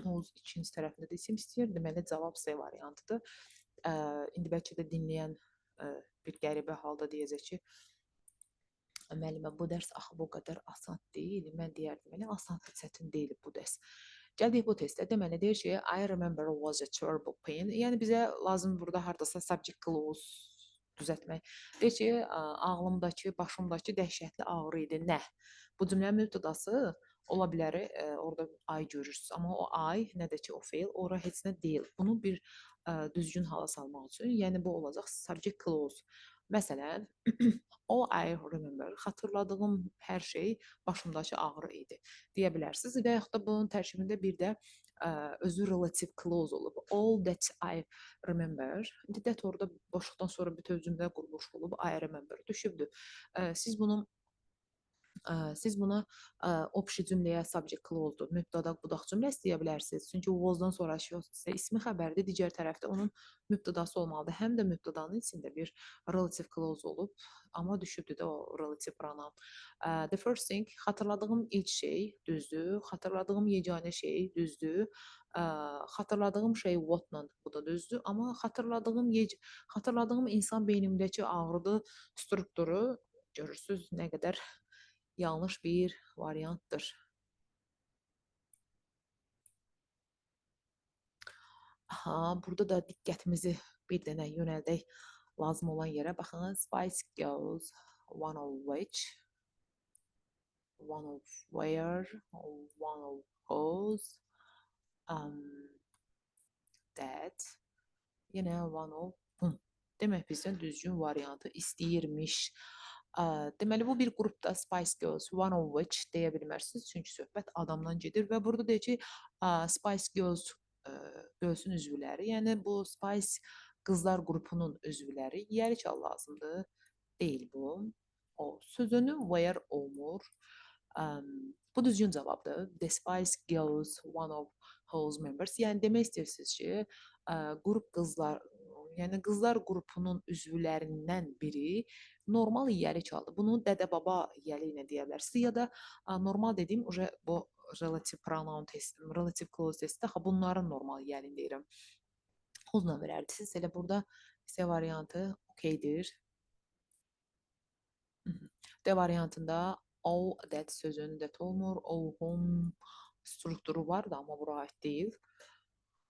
Speaker 1: Whose ikinci tərəfində də isim istəyir. Deməli, cavab C variantıdır. İndi bəlkə də dinləyən bir qəribə halda deyəcək ki, müəllimə, bu dərs axı bu qədər asan deyil. Mən deyərdim, elə asan, çətin deyil bu dərs. Gəldik bu testə. Deməli, deyir ki, I remember was a terrible pain. Yəni, bizə lazım burada hardasa subject clause düzəltmək. Deyir ki, ağlımdakı, başımdakı dəhşətli ağrı idi. Nə? Bu cümlənin mübtədası ola bilər, orada ay görürsünüz. Amma o ay, nə də ki, o feil, ora heç nə deyil. Bunu bir düzgün hala salmaq üçün, yəni bu olacaq subject clause. Məsələn, all I remember, xatırladığım hər şey başımdakı ağrı idi deyə bilərsiniz. Və yaxud da bunun tərkibində bir də özü relative clause olub. All that I remember. İndi that orada boşluqdan sonra bütöv cümlə quruluş olub. I remember düşübdür. Siz buna opşi cümləyə subject clause-dur, mübtəda budaq cümləsi deyə bilərsiniz. Çünki was-dan sonra isə ismi xəbərdir, digər tərəfdə onun mübtədası olmalıdır. Həm də mübtədanın içində bir relative clause olub, amma düşübdür də o relative pronoun. The first thing, xatırladığım ilk şey düzdür, xatırladığım yeganə şey düzdür. Xatırladığım şey what-la, bu da düzdür, amma xatırladığım insan beynimdəki ağrıdı strukturu görürsüz nə qədər yanlış bir variantdır. Burada da diqqətimizi bir dənə yönəldək lazım olan yerə. Baxın, Spice Girls, one of which, one of where, one of whose, that, yenə one of whom. Demək bizdən düzgün variantı istəyirmiş. Deməli, bu bir qrupda Spice Girls, one of which deyə bilmərsiniz, çünki söhbət adamdan gedir və burada deyir ki, Spice Girls Girls-ün üzvləri, yəni bu Spice qızlar qrupunun üzvləri, yərik lazımdır, deyil bu. O sözünü where olmur. Bu düzgün cavabdır. The Spice Girls, one of whose members. Yəni demək istəyirsiniz ki, qrup qızlar, yəni qızlar qrupunun üzvlərindən biri normal yiyəlik aldı. Bunu dədə-baba yiyəli ilə deyə bilərsiniz ya da normal dediyim bu relative pronoun testi, relative clause testi, bunların normal yiyəlini deyirəm. Uzun verərdiniz. Elə burada C variantı okeydir. D variantında all that sözünün that olmur, all home strukturu var da, amma bura aid deyil.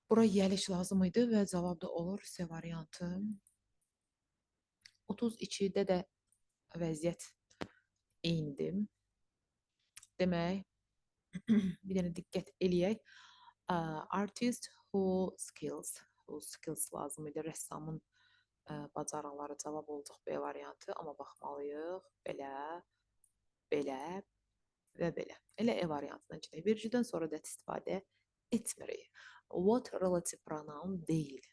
Speaker 1: Bura yiyəlik lazım idi və cavab da olur C variantı. 32-də də vəziyyət eynidir. Demək, bir dənə diqqət eləyək. Artist who skills lazım idi. Rəssamın bacarıqları cavab olacaq B variantı, amma baxmalıyıq. Belə və belə. Elə E variantından gedək. Vergüldən sonra da istifadə etmirik. What relative pronoun deyil.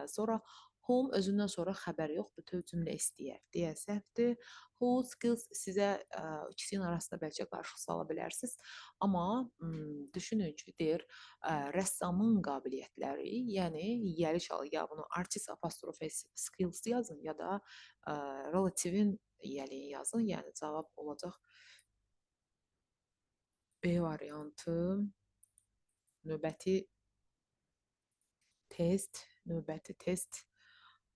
Speaker 1: Sonra Home özündən sonra xəbər yox, bütöv cümlə istəyər deyə səhvdir. Who skills sizə ikisinin arasında bəlkə qarışıq sala bilərsiniz. Amma düşünün ki, deyir rəssamın qabiliyyətləri, yəni yəli çalı ya bunu artist apostrof skills yazın ya da relativin yəli yazın. Yəni cavab olacaq B variantı. Növbəti test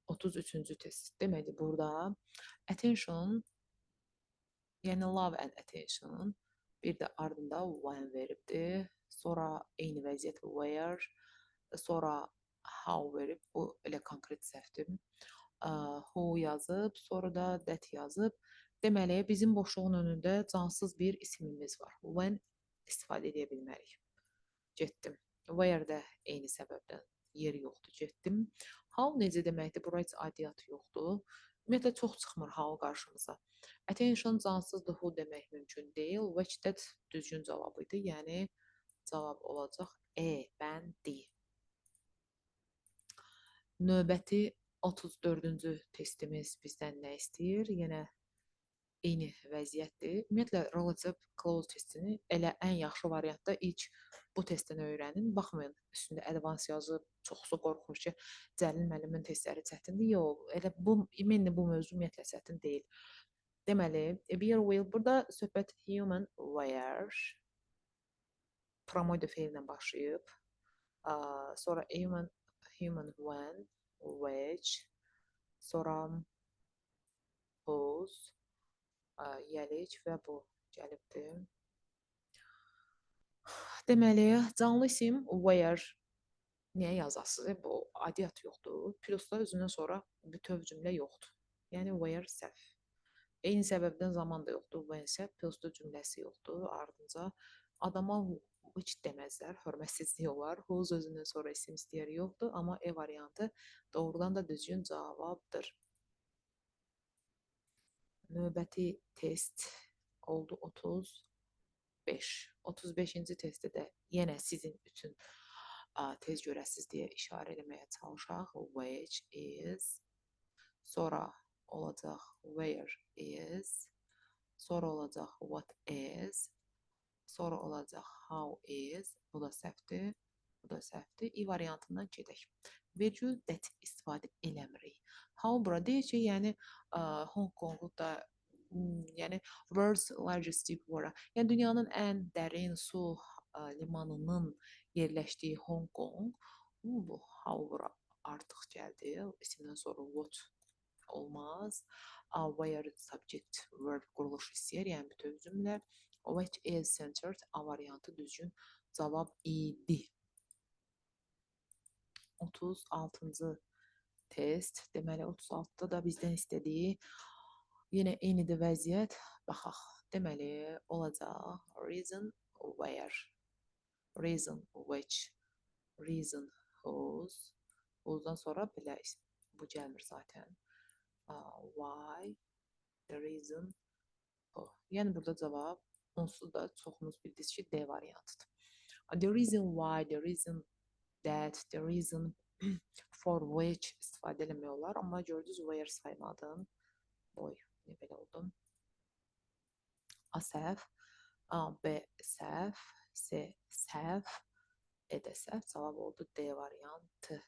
Speaker 1: 33-cü test. Deməli burada attention, yəni love and attention, bir də ardında when veribdir. Sonra eyni vəziyyət where, sonra how verib. Bu elə konkret səhvdir. Who yazıb, sonra da that yazıb. Deməli bizim boşluğun önündə cansız bir ismimiz var. When istifadə edə bilmərik. Getdim. Where-də eyni səbəbdən yer yoxdur, getdim. How necə deməkdir? Bura heç aidiyyatı yoxdur. Ümumiyyətlə çox çıxmır how qarşımıza. Attention cansızdır, who demək mümkün deyil. Which that düzgün cavab idi. Yəni cavab olacaq E, bəndi. Növbəti 34-cü testimiz bizdən nə istəyir? Yenə eyni vəziyyətdir. Ümumiyyətlə relative clause testini elə ən yaxşı variantda ilk bu testdən öyrənin. Baxmayın, üstündə advance yazıb, çoxsu qorxur ki, Cəlil müəllimin testləri çətindir. Yox, elə bu iminli bu mövzu ümumiyyətlə çətin deyil. Deməli, bear will burada söhbət human where promoted feillə başlayıb. Sonra human when, which, sonra whose, yəlik və bu gəlibdir. Deməli, canlı isim where niyə yazasınız? Bu aidiyyat yoxdur. Plusda özündən sonra bütöv cümlə yoxdur. Yəni where səhv. Eyni səbəbdən zaman da yoxdur. When isə plusda cümləsi yoxdur. Ardınca adama which deməzlər, hörmətsizlik olar. Whose özündən sonra isim istəyər yoxdur. Amma E variantı doğrudan da düzgün cavabdır. Növbəti test oldu 35. 35-ci testdə də yenə sizin üçün tez görəsiz deyə işarə eləməyə çalışaq. Which is, sonra olacaq where is, sonra olacaq what is, sonra olacaq how is. Bu da səhvdir. Bu da səhvdir. I variantından gedək. Virgül that istifadə eləmirik. How bura deyir ki, yəni Hong Kongda yəni world's largest deep water, yəni dünyanın ən dərin su limanının yerləşdiyi Hong Kong. Bu how bura artıq gəldi. İsimdən sonra what olmaz. Where subject verb quruluş istəyir, yəni bütöv cümlə. Which is centered, A variantı düzgün cavab idi. 36-cı test. Deməli 36-da da bizdən istədiyi yenə eynidir vəziyyət. Baxaq. Deməli olacaq reason where, reason which, reason whose. Whose'dan sonra belə bu gəlmir zaten. Why, the reason who. Yəni burada cavab onsuz da çoxumuz bildiniz ki, D variantıdır. The reason why, the reason that, the reason for which istifadə eləmək olar. Amma gördünüz, where saymadım. Oy, nə belə oldum. A səhv, B səhv, C səhv, E də səhv. Cavab oldu D variantı.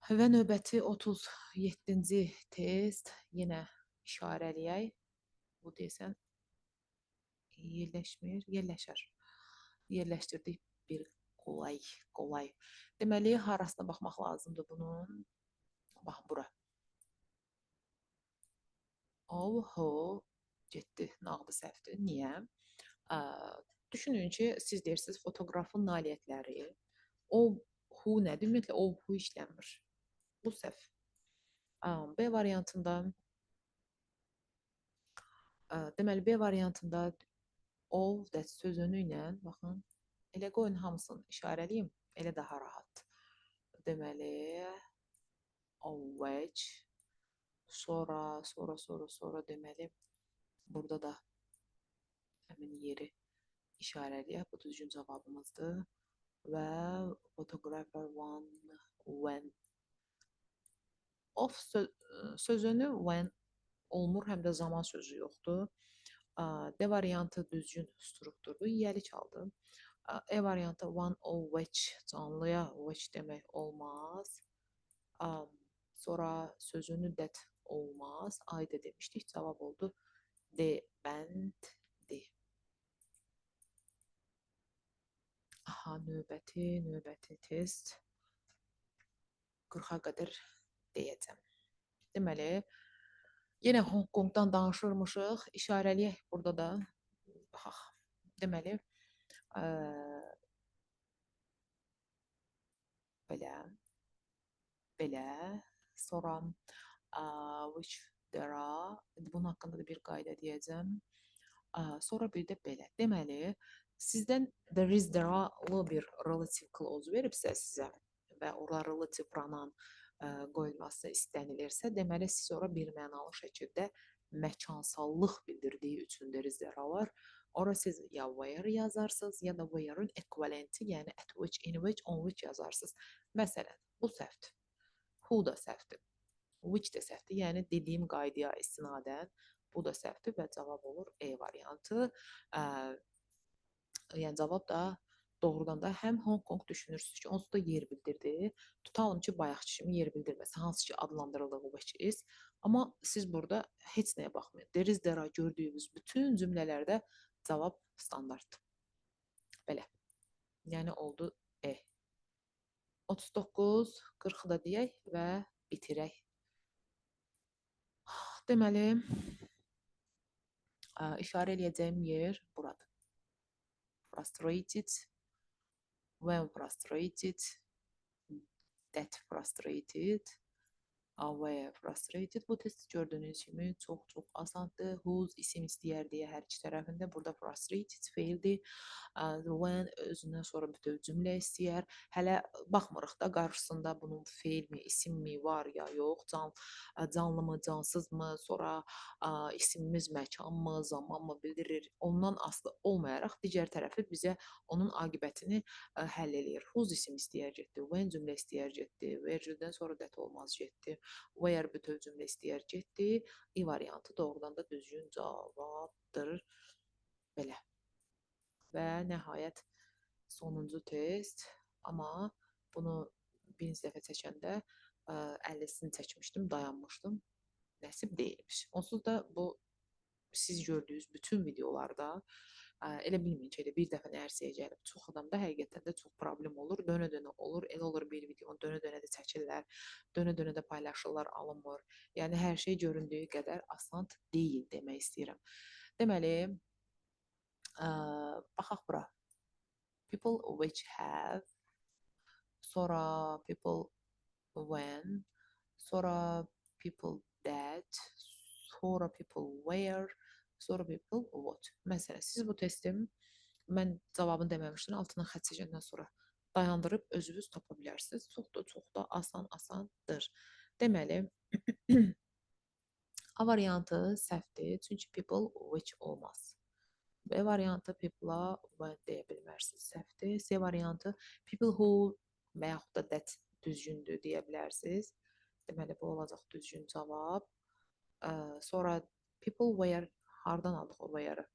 Speaker 1: Və növbəti 37-ci test yenə işarələyək. Bu desən yerləşmir, yerləşər. Yerləşdirdik bir qolay. Deməli, harasına baxmaq lazımdır bunun. Bax, bura. Ho, getdi, nağdı səhvdir. Niyə? Düşünün ki, siz deyirsiniz fotoqrafın nailiyyətləri. Hu nədir? Ümumiyyətlə, hu işlənmir. Bu səhv. B variantında deməli, B variantında that sözünü ilə, baxın, elə qoyun hamısını işarəliyim, elə daha rahat. Deməli, which, sonra deməli, burada da həmin yeri işarəliyək. Bu düzgün cavabımızdır. Və photographer one when Of sözünü when olmur, həm də zaman sözü yoxdur. D variantı düzgün strukturdur, yiyəli çaldı. E variantı one of which, canlıya which demək olmaz. Sonra sözünü that olmaz. Ayda demişdik, cavab oldu D, bənddir. Aha, növbəti test 40-a qədər deyəcəm. Deməli, yenə Hong Kongdan danışırmışıq. İşarəliyək burada da. Baxaq. Deməli, belə, belə, sonra which there are. Bunun haqqında da bir qayda deyəcəm. Sonra bir də belə. Deməli, sizdən there is, there are bir relative clause veribsə sizə və ora relative pronoun qoyulması istənilirsə, deməli siz ora bir mənalı şəkildə məkansallıq bildirdiyi üçün there is, there are var. Ora siz ya where yazarsınız, ya da where-ın ekvivalenti, yəni at which, in which, on which yazarsınız. Məsələn, bu səhvdir. Who da səhvdir. Which də səhvdir. Yəni dediyim qaydaya istinadən bu da səhvdir və cavab olur E variantı. Yəni cavab da doğrudan da həm Hong Kong düşünürsünüz ki, onsuz da yer bildirdi. Tutalım ki, bayaqçı kimi yer bildirməsə, hansı ki adlandırıldığı which is. Amma siz burada heç nəyə baxmayın. There is, there are gördüyünüz bütün cümlələrdə cavab standartdır. Belə. Yəni oldu E. 39, 40 da deyək və bitirək. Deməli, işarə eləyəcəyim yer buradır. Frustrated, when frustrated, that frustrated, where frustrated. Bu test gördüyünüz kimi çox asandır. Whose isim istəyər deyə hər iki tərəfində. Burada frustrated feildir. When özündən sonra bütöv cümlə istəyər. Hələ baxmırıq da qarşısında bunun feil mi, isim mi var ya yox, canlı mı, cansız mı, sonra isimimiz məkan mı, zaman mı bildirir. Ondan asılı olmayaraq digər tərəfi bizə onun aqibətini həll eləyir. Whose isim istəyər getdi, when cümlə istəyər getdi, where-dən sonra that olmaz getdi, where bütöv cümlə istəyər getdi. I variantı doğrudan da düzgün cavabdır. Belə. Və nəhayət sonuncu test. Amma bunu birinci dəfə çəkəndə 50-sini çəkmişdim, dayanmışdım. Nəsib deyilmiş. Onsuz da bu siz gördüyünüz bütün videolarda elə bilməyin ki, elə bir dəfə nərsəyə gəlib. Çox adamda həqiqətən də çox problem olur. Dönə-dönə olur. Elə olur bir videonu dönə-dönə də çəkirlər. Dönə-dönə də paylaşırlar, alınmır. Yəni hər şey göründüyü qədər asan deyil demək istəyirəm. Deməli, baxaq bura. People which have, sonra people when, sonra people that, sonra people where, sonra people what. Məsələn, siz bu testim mən cavabını deməmişdim, altından xətt çəkəndən sonra dayandırıb özünüz tapa bilərsiniz. Çox da asandır. Deməli, A variantı səhvdir, çünki people which olmaz. B variantı people-a when deyə bilmərsiniz, səhvdir. C variantı people who və yaxud da that düzgündür deyə bilərsiniz. Deməli, bu olacaq düzgün cavab. Sonra people where, hardan aldıq o where-ı?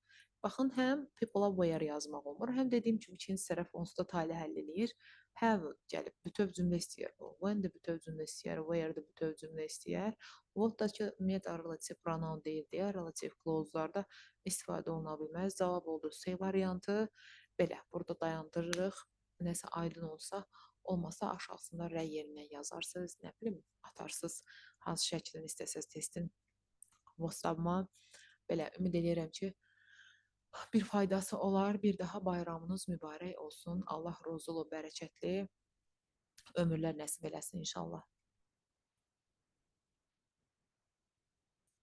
Speaker 1: Baxın, həm people-a where yazmaq olmur, həm dediyim kimi ikinci tərəf onsuz da taylı həll eləyir. Have gəlib bütöv cümlə istəyər. When də bütöv cümlə istəyər, where də bütöv cümlə istəyər. What da ki, ümumiyyətlə relativ pronoun deyil deyə relativ clause-larda istifadə oluna bilməz. Cavab oldu C variantı. Belə, burada dayandırırıq. Nəsə aydın olsa, olmasa aşağısında rəy yerinə yazarsınız, nə bilim, atarsınız, hansı şəklini istəsəz testin WhatsApp-ma. Belə, ümid edirəm ki, bir faydası olar. Bir daha bayramınız mübarək olsun. Allah ruzulu, bərəkətli ömürlər nəsib eləsin inşallah.